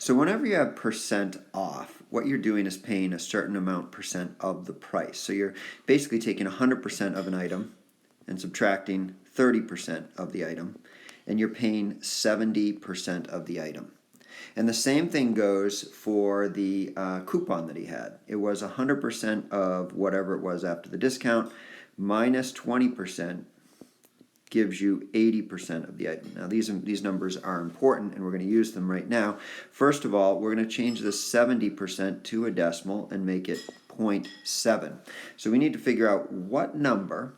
So whenever you have percent off, what you're doing is paying a certain amount percent of the price. So you're basically taking 100% of an item and subtracting 30% of the item, and you're paying 70% of the item. And the same thing goes for the coupon that he had. It was 100% of whatever it was after the discount, minus 20% gives you 80% of the item. Now these numbers are important and we're going to use them right now. First of all, we're going to change the 70% to a decimal and make it 0.7. So we need to figure out what number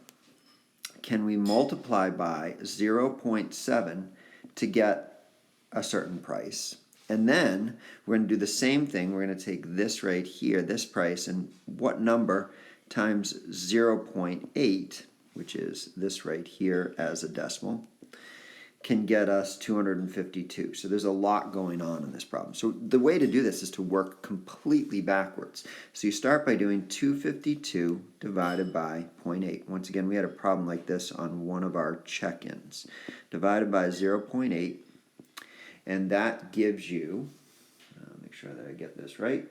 can we multiply by 0.7 to get a certain price. And then we're going to do the same thing. We're going to take this right here, this price, and what number times 0.8, which is this right here as a decimal, can get us 252. So there's a lot going on in this problem. So the way to do this is to work completely backwards. So you start by doing 252 divided by 0.8. Once again, we had a problem like this on one of our check-ins. Divided by 0.8, and that gives you, make sure that I get this right,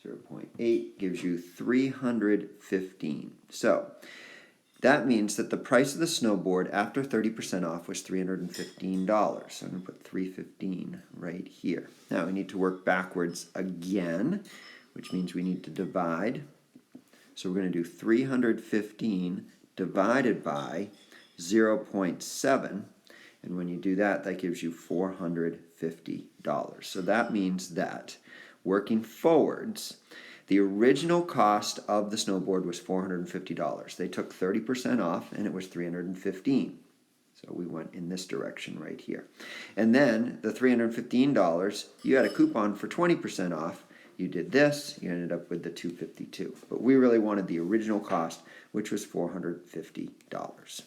0.8 gives you 315. So that means that the price of the snowboard after 30% off was $315. So I'm going to put 315 right here. Now we need to work backwards again, which means we need to divide. So we're going to do 315 divided by 0.7. And when you do that, that gives you $450. So that means that working forwards, the original cost of the snowboard was $450. They took 30% off and it was $315. So we went in this direction right here. And then the $315, you had a coupon for 20% off. You did this, you ended up with the $252. But we really wanted the original cost, which was $450.